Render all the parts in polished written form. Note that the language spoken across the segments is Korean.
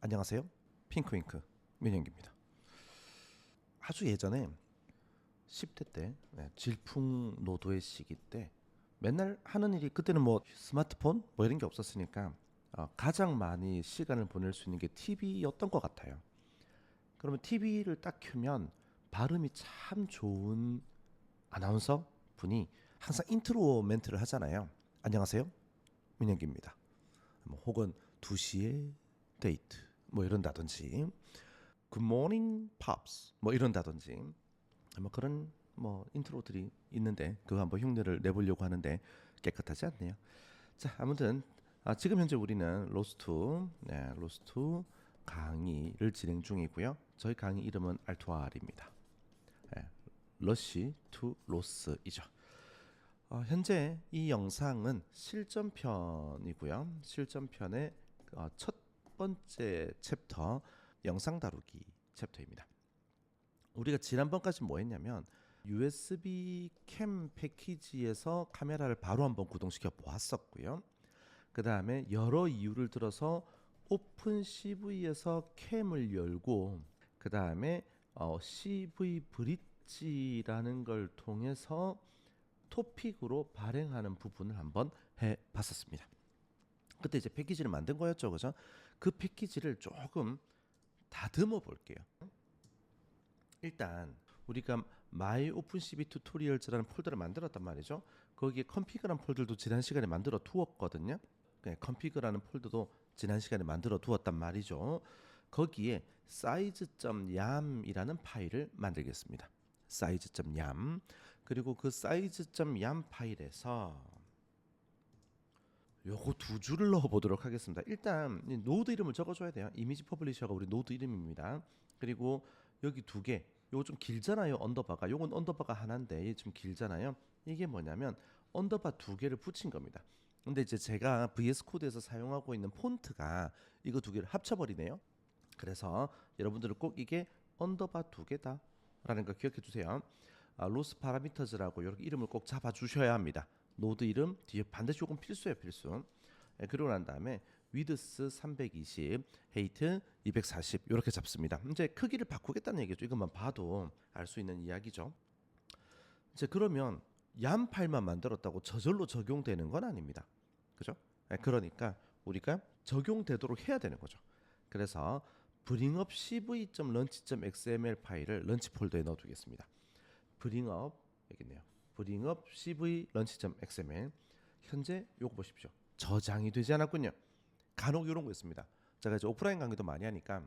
안녕하세요. 핑크윙크 민영기입니다. 아주 예전에 10대 때 질풍노도의 시기 때 맨날 하는 일이 그때는 뭐 스마트폰 뭐 이런 게 없었으니까 가장 많이 시간을 보낼 수 있는 게 TV였던 것 같아요. 그러면 TV를 딱 켜면 발음이 참 좋은 아나운서 분이 항상 인트로 멘트를 하잖아요. 안녕하세요. 민영기입니다. 뭐 혹은 2시에 데이트 뭐 이런다든지 Good morning pops 뭐 이런다든지 뭐 그런 뭐 인트로들이 있는데 그거 한번 흉내를 내보려고 하는데 깨끗하지 않네요. 자, 아무튼 지금 현재 우리는 로스트 강의를 진행 중이고요. 저희 강의 이름은 알투아리입니다. 러시 투 로스이죠. 현재 이 영상은 실전편이고요. 실전편의 첫 번째 챕터 영상 다루기 챕터입니다. 우리가 지난번까지 뭐 했냐면 USB 캠 패키지에서 카메라를 바로 한번 구동시켜 보았었고요. 그 다음에 여러 이유를 들어서 오픈 CV에서 캠을 열고 그 다음에 CV 브릿지라는 걸 통해서 토픽으로 발행하는 부분을 한번 해봤었습니다. 그때 이제 패키지를 만든 거였죠, 그죠? 그 패키지를 조금 다듬어 볼게요. 일단 우리가 My OpenCV 튜토리얼즈라는 폴더를 만들었단 말이죠. 거기에 config라는 폴더도 지난 시간에 만들어 두었거든요. config라는 폴더도 지난 시간에 만들어 두었단 말이죠. 거기에 size.yam이라는 파일을 만들겠습니다. size.yam. 그리고 그 size.yam 파일에서 요거 두 줄을 넣어 보도록 하겠습니다. 일단 노드 이름을 적어줘야 돼요. 이미지 퍼블리셔가 우리 노드 이름입니다. 그리고 여기 두 개, 요거 좀 길잖아요. 언더바가. 요건 언더바가 하나인데 얘 좀 길잖아요. 이게 뭐냐면 언더바 두 개를 붙인 겁니다. 근데 이제 제가 VS 코드에서 사용하고 있는 폰트가 이거 두 개를 합쳐버리네요. 그래서 여러분들은 꼭 이게 언더바 두 개다라는 거 기억해 주세요. 로스 파라미터즈라고 이렇게 이름을 꼭 잡아 주셔야 합니다. 노드 이름 뒤에 반드시 조금 필수예요, 필수. 그리고 난 다음에 위드스 320, 헤이트 240 이렇게 잡습니다. 이제 크기를 바꾸겠다는 얘기죠. 이것만 봐도 알 수 있는 이야기죠. 이제 그러면 얌 파일만 만들었다고 저절로 적용되는 건 아닙니다. 그죠? 그러니까 우리가 적용되도록 해야 되는 거죠. 그래서 bringup cv.launch.xml 파일을 런치 폴더에 넣어두겠습니다. bringup 여기 있네요. bringup cv launch.xml 현재 요거 보십시오. 저장이 되지 않았군요. 간혹 이런 거 있습니다. 제가 이제 오프라인 강의도 많이 하니까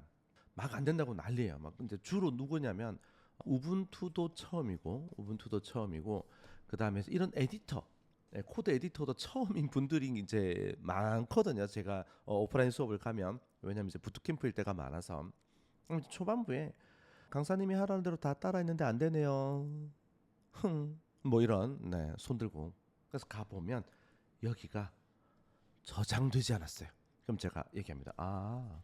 막 안 된다고 난리예요. 막 근데 주로 누구냐면 우분투도 처음이고 그다음에 이런 에디터 코드 에디터도 처음인 분들이 이제 많거든요. 제가 오프라인 수업을 가면 왜냐면 이제 부트캠프일 때가 많아서 초반부에 강사님이 하라는 대로 다 따라했는데 안 되네요. 뭐 이런 손 들고 그래서 가 보면 여기가 저장되지 않았어요. 그럼 제가 얘기합니다.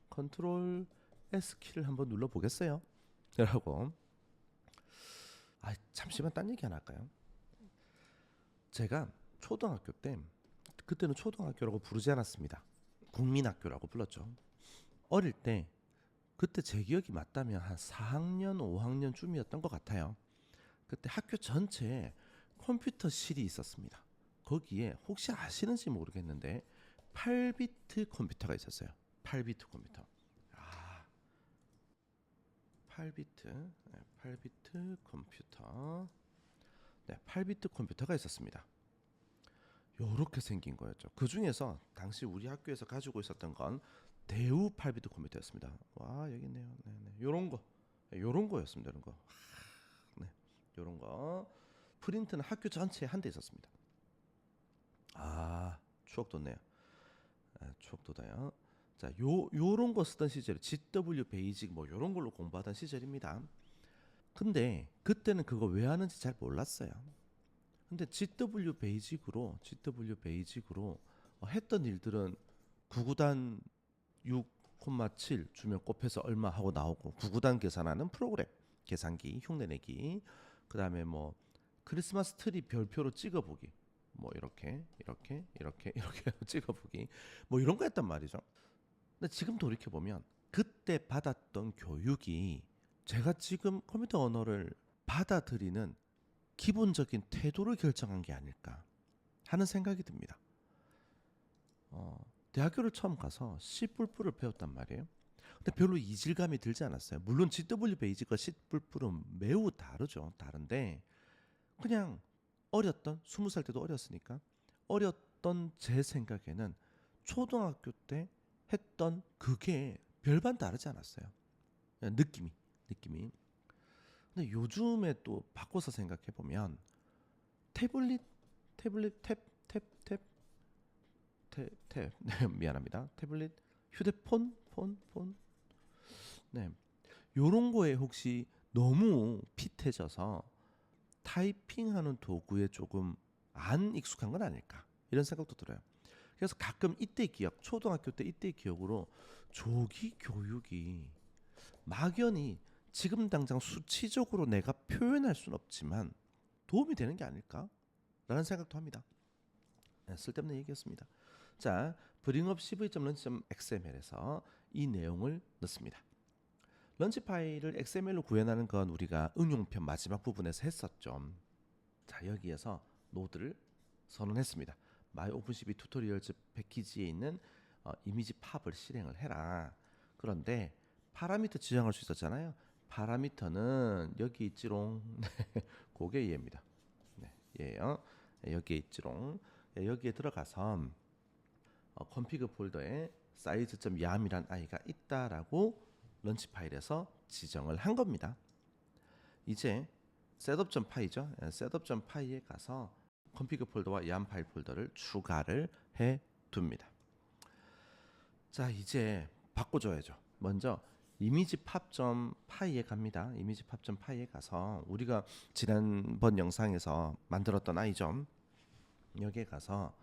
컨트롤 S 키를 한번 눌러 보겠어요. 라고. 잠시만 딴 얘기 하나 할까요? 제가 초등학교 때 그때는 초등학교라고 부르지 않았습니다. 국민학교라고 불렀죠. 어릴 때 그때 제 기억이 맞다면 한 4학년, 5학년쯤이었던 것 같아요. 그때 학교 전체에 컴퓨터실이 있었습니다. 거기에 혹시 아시는지 모르겠는데 8비트 컴퓨터가 있었어요. 8비트 컴퓨터. 8비트 컴퓨터. 8비트 컴퓨터가 있었습니다. 요렇게 생긴 거였죠. 그 중에서 당시 우리 학교에서 가지고 있었던 건 대우 8비트 컴퓨터였습니다. 와, 여기 있네요. 네네. 요런 거였습니다. 요런 거. 네. 요런 거. 프린트는 학교 전체에 한 대 있었습니다. 추억 돋네요. 추억 돋아요. 자, 요런 거 쓰던 시절, GW 베이직 뭐 요런 걸로 공부하던 시절입니다. 근데 그때는 그거 왜 하는지 잘 몰랐어요. 근데 GW 베이직으로 했던 일들은 구구단 6,7 주면 곱해서 얼마 하고 나오고 구구단 계산하는 프로그램, 계산기, 흉내내기, 그 다음에 뭐 크리스마스 트리 별표로 찍어보기, 뭐 이렇게 찍어보기, 뭐 이런 거 했단 말이죠. 근데 지금 돌이켜 보면 그때 받았던 교육이 제가 지금 컴퓨터 언어를 받아들이는 기본적인 태도를 결정한 게 아닐까 하는 생각이 듭니다. 대학교를 처음 가서 C++를 배웠단 말이에요. 근데 별로 이질감이 들지 않았어요. 물론 GW 베이직과 C++은 매우 다르죠. 다른데 그냥 어렸던 20살 때도 어렸으니까 어렸던 제 생각에는 초등학교 때 했던 그게 별반 다르지 않았어요. 그냥 느낌이. 근데 요즘에 또 바꿔서 생각해 보면 태블릿 탭 네, 미안합니다. 태블릿 휴대폰 폰 네. 요런 거에 혹시 너무 핏해져서 타이핑하는 도구에 조금 안 익숙한 건 아닐까 이런 생각도 들어요. 그래서 가끔 이때 기억, 초등학교 때 이때 기억으로 조기 교육이 막연히 지금 당장 수치적으로 내가 표현할 수는 없지만 도움이 되는 게 아닐까라는 생각도 합니다. 네, 쓸데없는 얘기였습니다. 자, bringup cv.런치.xml에서 이 내용을 넣습니다. 런치 파일을 XML로 구현하는 건 우리가 응용편 마지막 부분에서 했었죠. 자, 여기에서 노드를 선언했습니다. My OpenCV 튜토리얼즈 패키지에 있는 이미지 팝을 실행을 해라. 그런데 파라미터 지정할 수 있었잖아요. 파라미터는 여기 있지롱. 그게 얘입니다. 네, 얘예요. 여기에 있지롱. 여기에 들어가서 config 폴더에 size.yam이란 아이가 있다라고 런치 파일에서 지정을 한 겁니다. 이제 setup.py죠. setup.py에 가서 config 폴더와 yam 파일 폴더를 추가를 해 둡니다. 자, 이제 바꿔줘야죠. 먼저 이미지 팝.py에 갑니다. 이미지 팝.py에 가서 우리가 지난번 영상에서 만들었던 아이점 여기에 가서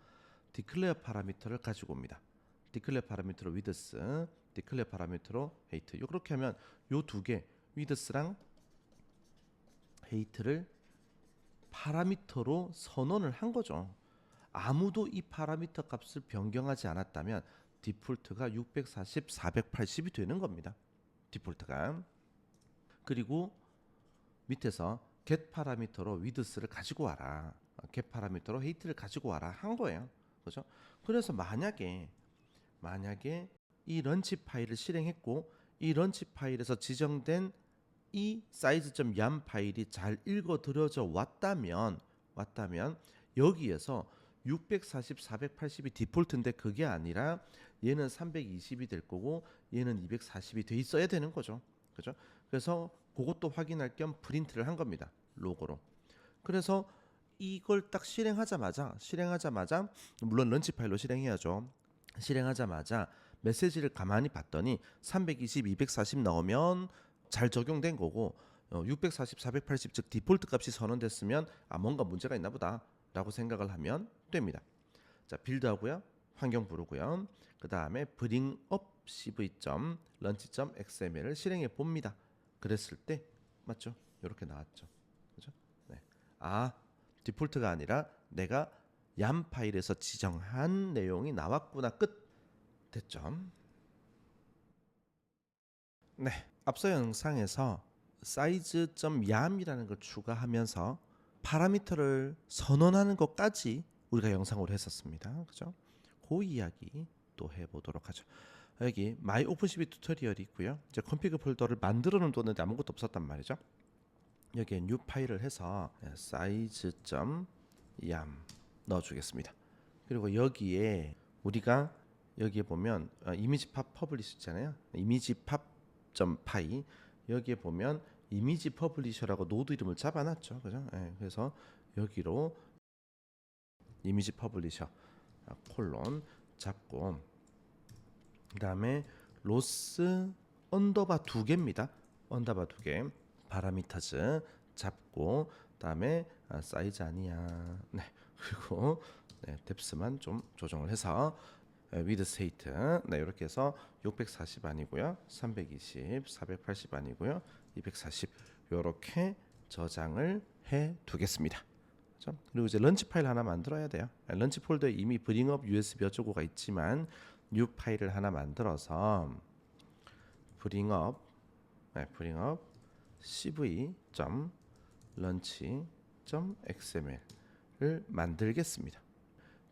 declare 파라미터를 가지고 옵니다. declare 파라미터로 width, declare 파라미터로 height. 이렇게 하면 요 두 개 width랑 height를 파라미터로 선언을 한 거죠. 아무도 이 파라미터 값을 변경하지 않았다면 디폴트가 640, 480이 되는 겁니다. 디폴트가. 그리고 밑에서 get 파라미터로 width를 가지고 와라. get 파라미터로 height를 가지고 와라 한 거예요. 그렇죠? 그래서 만약에 이 런치 파일을 실행했고 이 런치 파일에서 지정된 이 size.yam 파일이 잘 읽어들여져 왔다면 여기에서 640, 480이 디폴트인데 그게 아니라 얘는 320이 될 거고 얘는 240이 돼 있어야 되는 거죠. 그죠? 그래서 그것도 확인할 겸 프린트를 한 겁니다. 로고로. 그래서 이걸 딱 실행하자마자 물론 런치 파일로 실행해야죠. 실행하자마자 메시지를 가만히 봤더니 320, 240 나오면 잘 적용된 거고 640, 480 즉 디폴트 값이 선언됐으면 뭔가 문제가 있나 보다 라고 생각을 하면 됩니다. 자, 빌드하고요. 환경 부르고요. 그 다음에 bringup cv.launch.xml을 실행해 봅니다. 그랬을 때 맞죠? 이렇게 나왔죠. 그죠? 네. 디폴트가 아니라 내가 yam 파일에서 지정한 내용이 나왔구나. 끝. 됐죠? 네. 앞서 영상에서 size.yam이라는 걸 추가하면서 파라미터를 선언하는 것까지 우리가 영상으로 했었습니다. 그죠? 그 이야기 또 해보도록 하죠. 여기 my OpenCV 튜토리얼이 있고요. 이제 config 폴더를 만들어 놨는데 아무것도 없었단 말이죠. 여기에 new 파일을 해서 size.yam 넣어주겠습니다. 그리고 여기에 우리가 여기에 보면 이미지 팝 퍼블리시 있잖아요. 이미지 팝.py 여기에 보면 이미지 퍼블리셔라고 노드 이름을 잡아놨죠. 그죠? 그래서 여기로 이미지 퍼블리셔 콜론 잡고 그 다음에 로스 언더바 2개입니다. 언더바 2개 파라미터즈 잡고 그 다음에 사이즈 아니야. 네. 그리고 뎁스만 좀 조정을 해서 위드 스테이트 이렇게 해서 640 아니고요. 320, 480 아니고요. 240 이렇게 저장을 해 두겠습니다. 그리고 이제 런치 파일 하나 만들어야 돼요. 런치 폴더에 이미 bring up USB 어쩌고가 있지만 new 파일을 하나 만들어서 bring up cv.launch.xml을 만들겠습니다.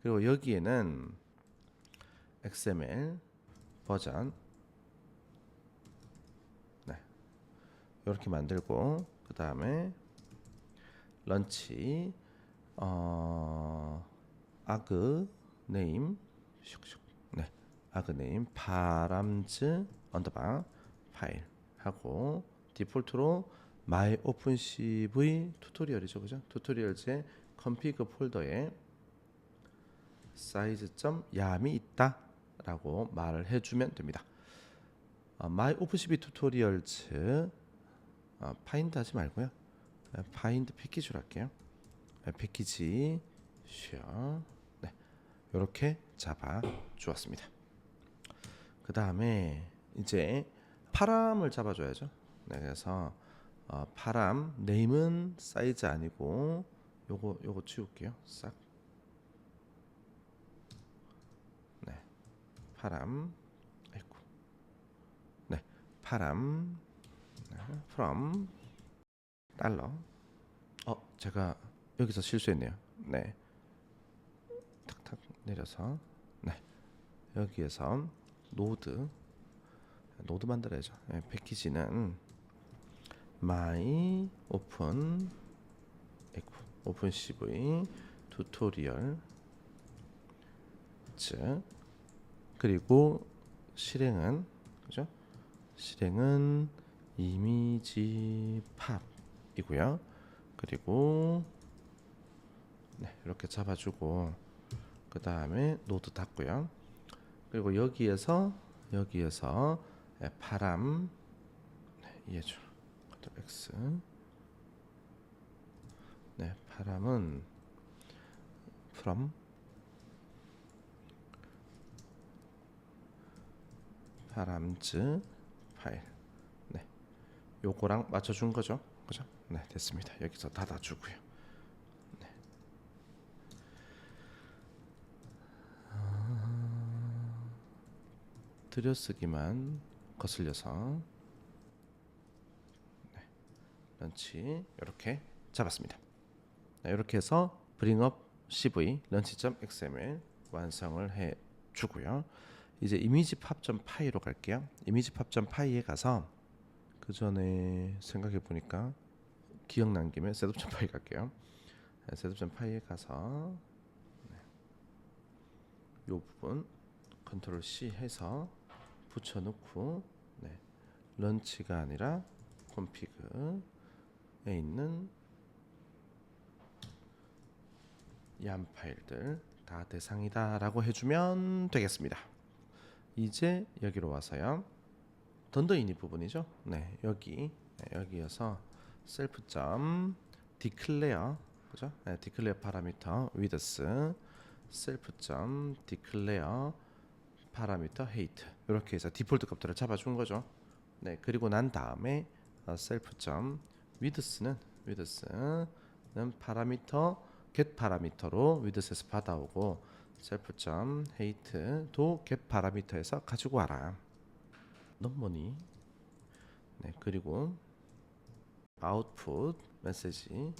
그리고 여기에는 XML 버전 이렇게 만들고 그 다음에 런치 아그 네임 아그 네임 파람즈 언더바 파일 하고 디폴트로 my opencv 튜토리얼이죠, 그죠? 튜토리얼즈의 config 폴더에 size.yam이 있다라고 말을 해주면 됩니다. my opencv 튜토리얼즈 파인드 하지 말고요. 파인드 패키지로 할게요. 패키지 쉐어 이렇게 잡아 주었습니다. 그 다음에 이제 파람을 잡아줘야죠. 그래서 파람 네임은 사이즈 아니고 요거 치울게요. 싹. 파람 파람 from 달러 제가 여기서 실수했네요. 탁탁 내려서 여기에서 노드 만들어야죠. 패키지는 my opencv 튜토리얼 그리고 실행은 그죠? 실행은 이미지 팝이고요. 그리고 이렇게 잡아주고 그 다음에 노드 닫고요. 그리고 여기에서 파람 이해줄 X 파람은 from 파람즈 파일 요거랑 맞춰준 거죠, 그죠? 됐습니다. 여기서 닫아주고요. 들여쓰기만 거슬려서 런치 이렇게 잡았습니다. 이렇게 해서 bring up cv launch.xml 완성을 해 주고요. 이제 이미지 팝.py로 갈게요. 이미지 팝.py에 가서 그 전에 생각해 보니까 기억난 김에 셋업.py 갈게요. 셋업.py에 가서 이 부분 컨트롤 C 해서 붙여놓고 런치가 아니라 config에 있는 얌 파일들 다 대상이다라고 해주면 되겠습니다. 이제 여기로 와서요. 던더인이 부분이죠. 여기에서 self.declare 그죠? declare 파라미터 width self.declare 파라미터 height 이렇게 해서 디폴트 값들을 잡아준 거죠. 그리고 난 다음에 self.width는 파라미터 get 파라미터로 width에서 받아오고 self.height도 get 파라미터에서 가지고 와라. 넘머니 그리고 output 메시지는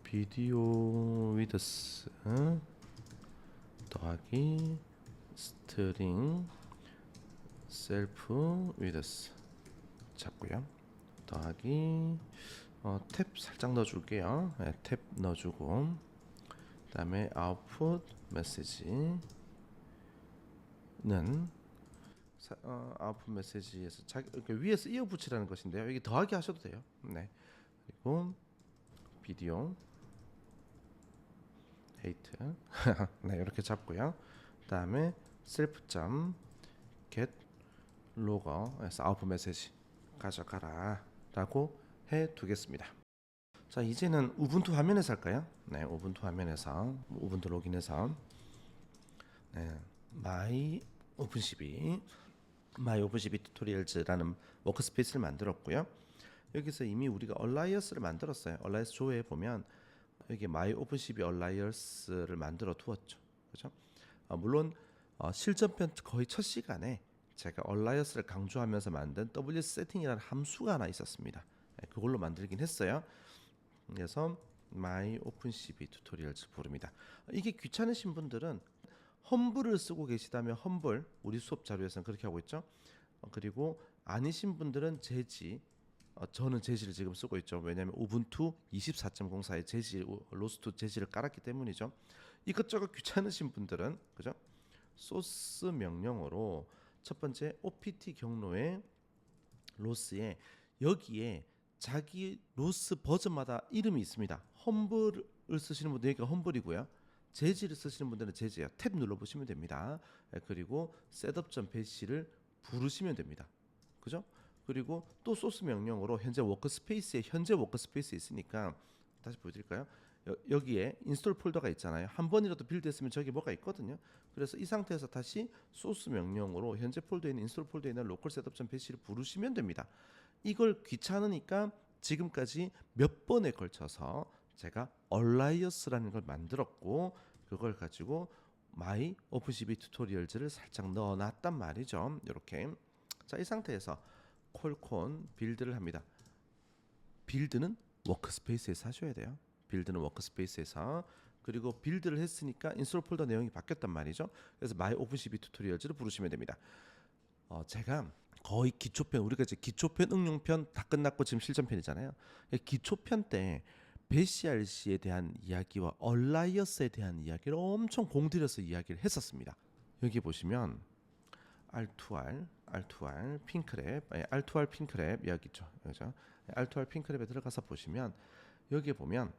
비디오 width 더하기 string self width 잡고요. 더하기 탭 살짝 넣어줄게요. 탭 넣어주고 그다음에 output 메시지는 아웃풋 메시지에서 위에서 이어 붙이라는 것인데요. 여기 더하기 하셔도 돼요. 그리고 비디오 헤이트 이렇게 잡고요. 그다음에 self.get 로거에서 아웃풋 메시지 가져가라라고 해 두겠습니다. 자, 이제는 우분투 화면에서 할까요? 우분투 화면에서 우분투 로그인해서 my opencv 튜토리얼즈라는 워크스페이스를 만들었고요. 여기서 이미 우리가 얼라이언스를 만들었어요. 얼라이언스 조회에 보면 여기 my opencv 얼라이언스를 만들어 두었죠. 그렇죠? 물론 실전편 거의 첫 시간에 제가 얼라이어스를 강조하면서 만든 WS 세팅이라는 함수가 하나 있었습니다. 그걸로 만들긴 했어요. 그래서 my OpenCV 튜토리얼즈 부릅니다. 이게 귀찮으신 분들은 험블을 쓰고 계시다면 험블, 우리 수업 자료에서는 그렇게 하고 있죠. 그리고 아니신 분들은 제지, 저는 제지를 지금 쓰고 있죠. 왜냐하면 우분투 24.04에 제지, 로스트 제지를 깔았기 때문이죠. 이것저것 귀찮으신 분들은 그죠? 소스 명령어로 첫 번째 OPT 경로에 로스에 여기에 자기 로스 버전마다 이름이 있습니다. 험블을 쓰시는 분들 여기가 험블이고요. 제지를 쓰시는 분들은 제지예요. 탭 눌러보시면 됩니다. 그리고 셋업.배시를 부르시면 됩니다. 그죠? 그리고 또 소스 명령으로 현재 워크스페이스에 있으니까 다시 보여드릴까요? 여기에 인스톨 폴더가 있잖아요. 한 번이라도 빌드했으면 저기 뭐가 있거든요. 그래서 이 상태에서 다시 소스 명령으로 현재 폴더에 있는 인스톨 폴더에 있는 로컬 셋업.배시를 부르시면 됩니다. 이걸 귀찮으니까 지금까지 몇 번에 걸쳐서 제가 얼라이어스라는 걸 만들었고 그걸 가지고 마이 오픈CV 튜토리얼즈를 살짝 넣어놨단 말이죠. 이렇게 자, 이 상태에서 콜콘 빌드를 합니다. 빌드는 워크스페이스에서 하셔야 돼요. 빌드는 워크스페이스에서 그리고 빌드를 했으니까 인스톨 폴더 내용이 바뀌었단 말이죠. 그래서 마이 오픈CV 튜토리얼즈를 부르시면 됩니다. 제가 거의 기초편 우리가 이제 기초편 응용편 다 끝났고 지금 실전편이잖아요. 기초편 때 배시RC에 대한 이야기와 얼라이어스에 대한 이야기를 엄청 공들여서 이야기를 했었습니다. 여기 보시면 R2R 핑크랩, R2R 핑크랩 이야기죠. 그죠? R2R 핑크랩에 들어가서 보시면 여기에 보면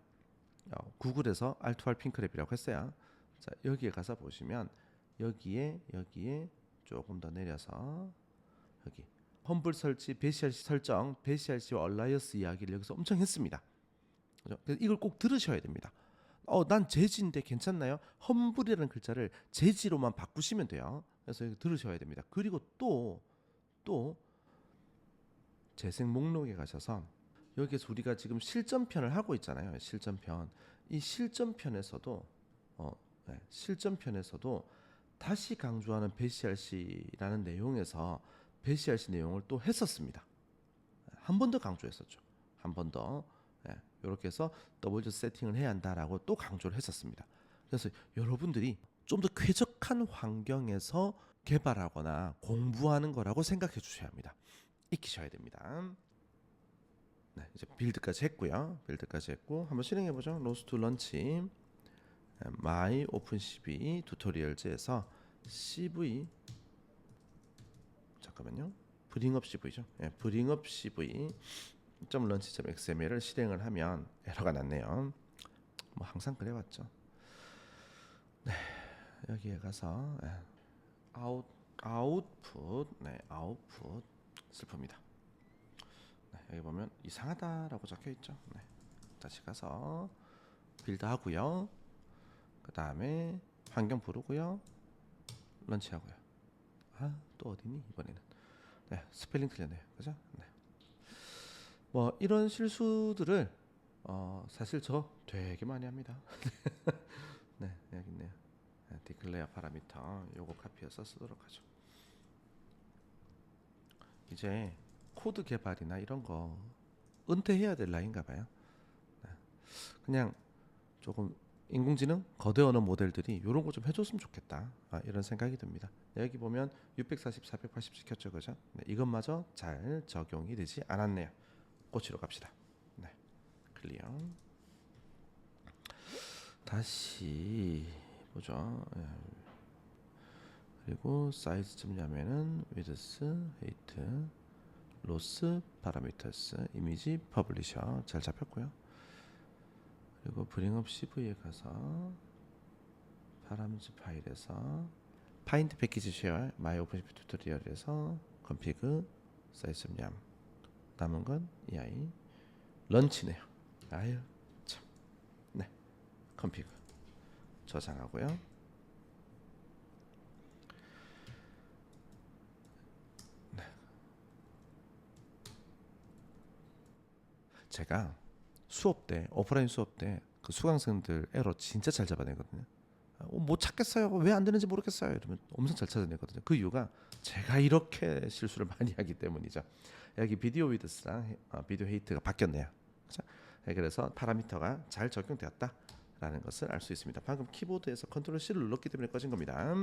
구글에서 R2R 핑크랩이라고 했어요. 자, 여기에 가서 보시면 여기에 조금 더 내려서 여기 험블 설치, 배시RC 설정, 배시RC와 얼라이어스 이야기를 여기서 엄청 했습니다. 그죠? 그래서 이걸 꼭 들으셔야 됩니다. 난 제지인데 괜찮나요? 험블이라는 글자를 제지로만 바꾸시면 돼요. 그래서 이거 들으셔야 됩니다. 그리고 또 재생 목록에 가셔서 여기에서 우리가 지금 실전편을 하고 있잖아요. 실전편. 이 실전편에서도 실전편에서도 다시 강조하는 배시RC라는 내용에서 배시RC 내용을 또 했었습니다. 한 번 더 강조했었죠. 한 번 더. 이렇게 해서 W 세팅을 해야 한다라고 또 강조를 했었습니다. 그래서 여러분들이 좀 더 쾌적한 환경에서 개발하거나 공부하는 거라고 생각해 주셔야 합니다. 익히셔야 됩니다. 네, 이제 빌드까지 했고요. 빌드까지 했고 한번 실행해 보죠. 로스트 런치 마이 오픈CV 튜토리얼즈에서 CV 잠깐만요. 브링업 CV죠. 브링업 CV .launch.xml을 실행을 하면 에러가 났네요. 뭐 항상 그래왔죠. 네, 여기에 가서 아웃풋 슬픕니다. 네, 여기 보면 이상하다라고 적혀 있죠. 네, 다시 가서 빌드하고요. 그 다음에 환경 부르고요. 런치하고요. 또 어디니 이번에는? 네, 스펠링 틀렸네요. 그죠? 네. 뭐 이런 실수들을 사실 저 되게 많이 합니다. 네, 여기 있네요. 디클레어 파라미터 요거 카피해서 쓰도록 하죠. 이제 코드 개발이나 이런 거 은퇴해야 될 나이인가 봐요. 네. 그냥 조금 인공지능 거대 언어 모델들이 이런 거 좀 해줬으면 좋겠다. 이런 생각이 듭니다. 여기 보면 640, 480 시켰죠, 그죠? 네, 이것마저 잘 적용이 되지 않았네요. 고치러 갑시다. 네, 클리어. 다시 보죠. 그리고 사이즈 점냐면은 width, height, loss, parameters, 이미지, publisher 잘 잡혔고요. 그리고 bringup CV에 가서 파라미터 파일에서 find 패키지 쉐어 my OpenCV 튜토리얼에서 config 사이즈 점냠 남은 건 EI 런치네요. 아유 참. 네, config 저장하고요. 네. 제가 수업 때 오프라인 수업 때 그 수강생들 에러 진짜 잘 잡아내거든요. 못 찾겠어요. 왜 안 되는지 모르겠어요. 이러면 엄청 잘 찾아내거든요. 그 이유가 제가 이렇게 실수를 많이 하기 때문이죠. 여기 비디오 위드스랑 비디오 헤이트가 바뀌었네요. 그렇죠? 그래서 파라미터가 잘 적용되었다라는 것을 알 수 있습니다. 방금 키보드에서 컨트롤 C를 눌렀기 때문에 꺼진 겁니다.